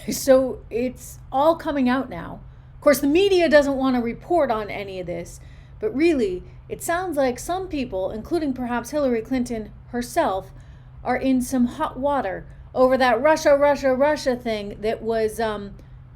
So it's all coming out now. Of course, the media doesn't want to report on any of this, but really, it sounds like some people, including perhaps Hillary Clinton herself, are in some hot water over that Russia thing that was,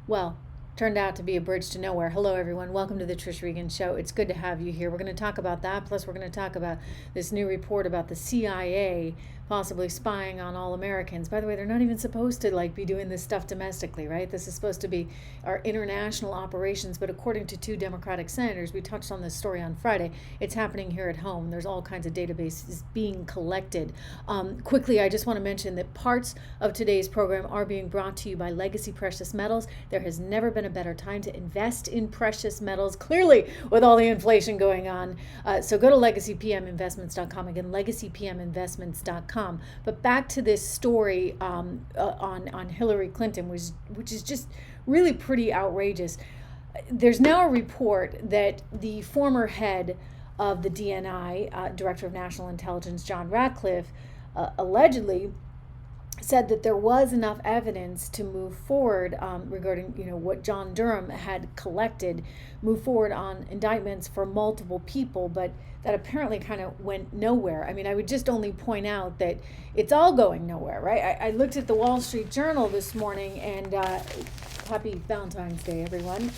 well, turned out to be a bridge to nowhere. Hello, everyone. Welcome to the Trish Regan Show. It's good to have you here. We're going to talk about that. Plus, we're going to talk about this new report about the CIA possibly spying on all Americans. By the way, they're not even supposed to be doing this stuff domestically, right? This is supposed to be our international operations. But according to two Democratic senators, we touched on this story on Friday, it's happening here at home. There's all kinds of databases being collected. Quickly, I just want to mention that parts of today's program are being brought to you by Legacy Precious Metals. There has never been a better time to invest in precious metals, clearly with all the inflation going on. So go to legacypminvestments.com. Again, legacypminvestments.com. But back to this story on Hillary Clinton, which is just really pretty outrageous. There's now a report that the former head of the DNI, Director of National Intelligence, John Ratcliffe, allegedly said that there was enough evidence to move forward regarding what John Durham had collected, move forward on indictments for multiple people, but that apparently kind of went nowhere. I mean, I would just only point out that it's all going nowhere, right? I looked at the Wall Street Journal this morning, and happy Valentine's Day, everyone.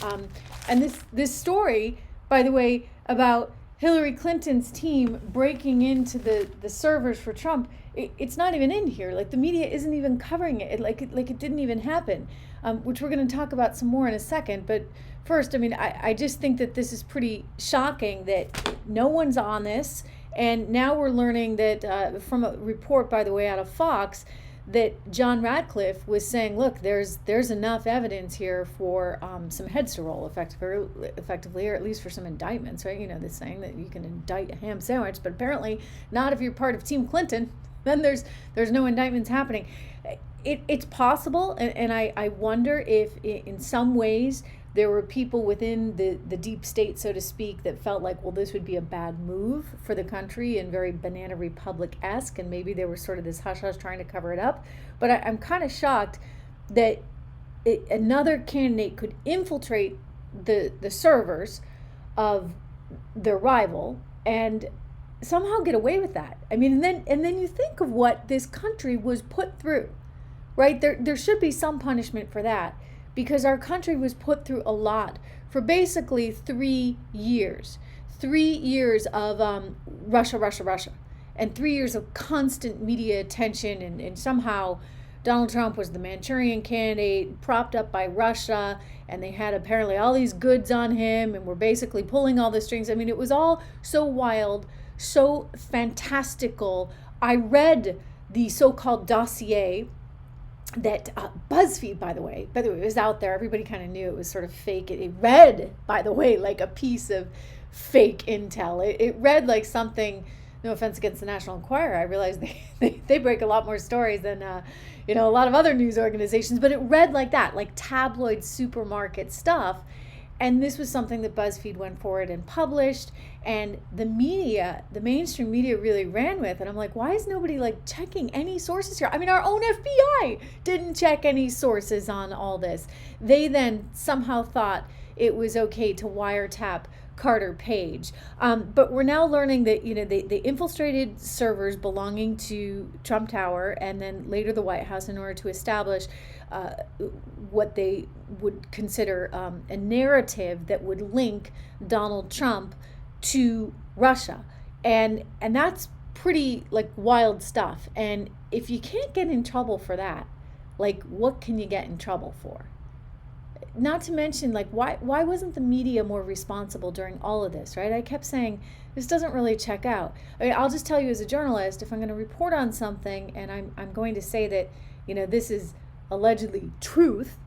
And this story, by the way, about Hillary Clinton's team breaking into the servers for Trump, it's not even in here. Like, the media isn't even covering it. It didn't even happen, which we're going to talk about some more in a second. But first, I mean, I just think that this is pretty shocking that no one's on this. And now we're learning that from a report, by the way, out of Fox, that John Ratcliffe was saying, look, there's enough evidence here for some heads to roll effectively, or at least for some indictments, right? This saying that you can indict a ham sandwich, but apparently not if you're part of Team Clinton. Then there's no indictments happening. It's possible, and I wonder if in some ways there were people within the deep state, so to speak, that felt like, well, this would be a bad move for the country and very Banana Republic-esque, and maybe there was sort of this hush-hush trying to cover it up. But I'm kind of shocked that another candidate could infiltrate the servers of their rival and somehow get away with that. I mean, and then you think of what this country was put through, right? There should be some punishment for that, because our country was put through a lot for basically 3 years. 3 years of Russia, and 3 years of constant media attention, and somehow Donald Trump was the Manchurian candidate, propped up by Russia, and they had apparently all these goods on him, and were basically pulling all the strings. I mean, it was all so wild, so fantastical. I read the so-called dossier that BuzzFeed, by the way, it was out there. Everybody kind of knew it was sort of fake. It read, by the way, like a piece of fake intel. It read like something, no offense against the National Enquirer. I realize they break a lot more stories than a lot of other news organizations, but it read like that, like tabloid supermarket stuff. And this was something that BuzzFeed went forward and published, and the media, the mainstream media, really ran with. And I'm like, why is nobody checking any sources here? I mean, our own FBI didn't check any sources on all this. They then somehow thought it was okay to wiretap Carter Page. But we're now learning that, they infiltrated servers belonging to Trump Tower and then later the White House in order to establish what they would consider a narrative that would link Donald Trump to Russia. And that's pretty wild stuff. And if you can't get in trouble for that, what can you get in trouble for? Not to mention, why wasn't the media more responsible during all of this, right? I kept saying, this doesn't really check out. I mean, I'll just tell you as a journalist, if I'm going to report on something and I'm going to say that, this is allegedly truth,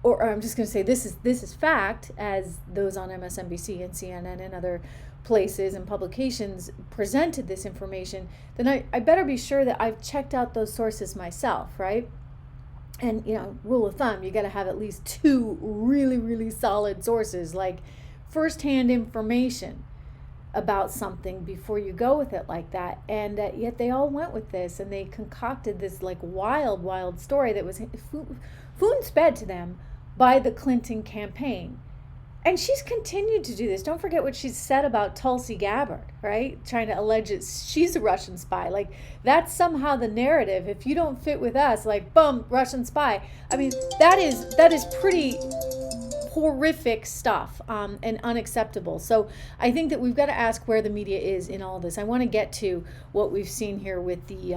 or I'm just going to say this is fact, as those on MSNBC and CNN and other places and publications presented this information, then I better be sure that I've checked out those sources myself, right? And, rule of thumb, you got to have at least 2 really, really solid sources, like firsthand information about something before you go with it like that. And yet they all went with this, and they concocted this like wild story that was spoon-fed to them by the Clinton campaign. And she's continued to do this. Don't forget what she's said about Tulsi Gabbard, right? Trying to allege that she's a Russian spy. Like, that's somehow the narrative. If you don't fit with us, like, boom, Russian spy. I mean, that is pretty horrific stuff, and unacceptable. So I think that we've got to ask where the media is in all this. I want to get to what we've seen here with the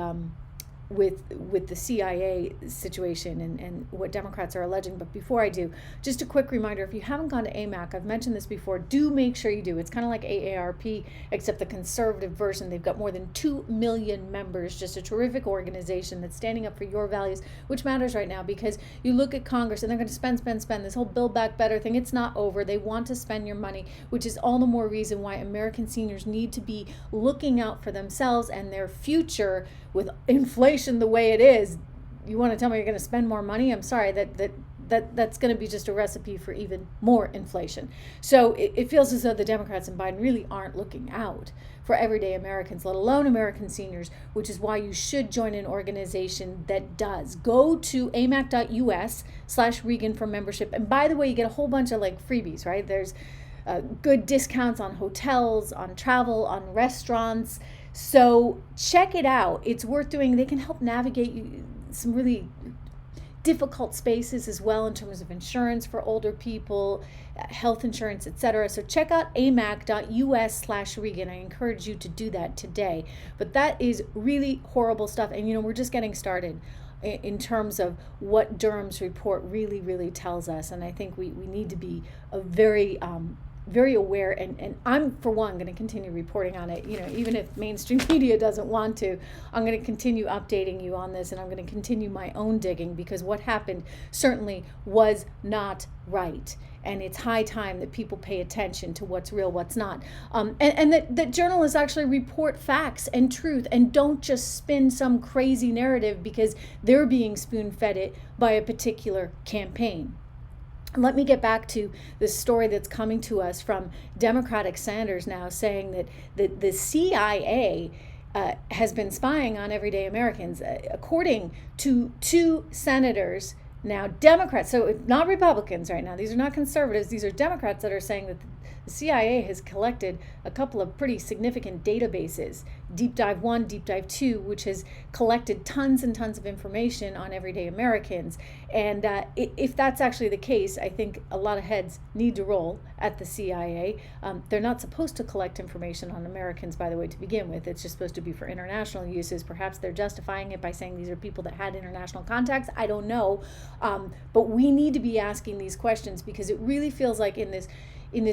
with the CIA situation and what Democrats are alleging. But before I do, just a quick reminder, if you haven't gone to AMAC, I've mentioned this before, do make sure you do. It's kind of like AARP, except the conservative version. They've got more than 2 million members, just a terrific organization that's standing up for your values, which matters right now, because you look at Congress and they're going to spend. This whole Build Back Better thing, it's not over. They want to spend your money, which is all the more reason why American seniors need to be looking out for themselves and their future. With inflation the way it is, you want to tell me you're going to spend more money? I'm sorry, that's going to be just a recipe for even more inflation. So it feels as though the Democrats and Biden really aren't looking out for everyday Americans, let alone American seniors, which is why you should join an organization that does. Go to amac.us/Regan for membership. And by the way, you get a whole bunch of like freebies, right? There's good discounts on hotels, on travel, on restaurants. So check it out. It's worth doing. They can help navigate you some really difficult spaces as well in terms of insurance for older people, health insurance, etc. So check out amac.us/Regan. I encourage you to do that today. But that is really horrible stuff. And, we're just getting started in terms of what Durham's report really tells us. And I think we need to be very aware, and I'm, for one, going to continue reporting on it. Even if mainstream media doesn't want to, I'm going to continue updating you on this, and I'm going to continue my own digging, because what happened certainly was not right. And it's high time that people pay attention to what's real, what's not. And that journalists actually report facts and truth, and don't just spin some crazy narrative because they're being spoon-fed it by a particular campaign. Let me get back to the story that's coming to us from Democratic senators now, saying that the CIA has been spying on everyday Americans. According to 2 senators, now Democrats, so not Republicans right now, these are not conservatives, these are Democrats that are saying that the CIA has collected a couple of pretty significant databases, Deep Dive 1, Deep Dive 2, which has collected tons and tons of information on everyday Americans. And if that's actually the case, I think a lot of heads need to roll at the CIA. They're not supposed to collect information on Americans, by the way, to begin with. It's just supposed to be for international uses. Perhaps they're justifying it by saying these are people that had international contacts. I don't know. But we need to be asking these questions, because it really feels like in this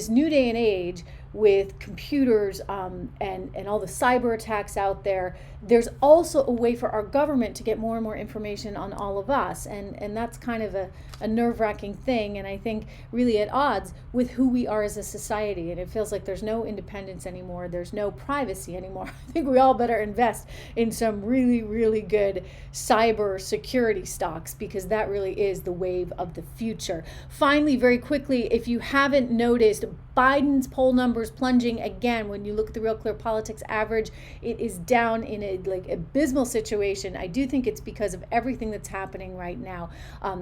new day and age, with computers and all the cyber attacks out there, there's also a way for our government to get more and more information on all of us. And that's kind of a nerve-wracking thing, and I think really at odds with who we are as a society. And it feels like there's no independence anymore. There's no privacy anymore. I think we all better invest in some really good cyber security stocks, because that really is the wave of the future. Finally, very quickly, if you haven't noticed, Biden's poll numbers plunging again. When you look at the Real Clear Politics average, it is down in a abysmal situation. I do think it's because of everything that's happening right now.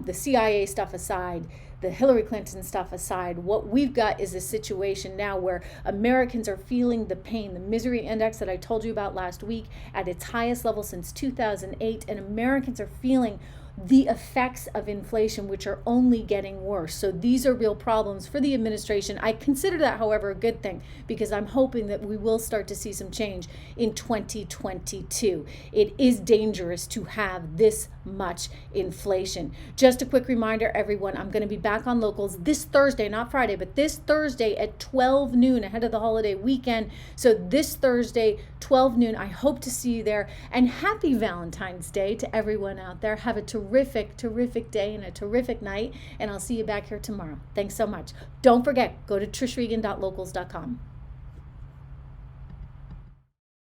The CIA stuff aside, the Hillary Clinton stuff aside, what we've got is a situation now where Americans are feeling the pain. The misery index that I told you about last week at its highest level since 2008, and Americans are feeling the effects of inflation, which are only getting worse. So these are real problems for the administration. I consider that, however, a good thing, because I'm hoping that we will start to see some change in 2022. It is dangerous to have this much inflation. Just a quick reminder, everyone, I'm going to be back on Locals this Thursday, not Friday, but this Thursday at 12 noon ahead of the holiday weekend. So this Thursday, 12 noon, I hope to see you there. And happy Valentine's Day to everyone out there. Have a terrific day and a terrific night. And I'll see you back here tomorrow. Thanks so much. Don't forget, go to trishregan.locals.com.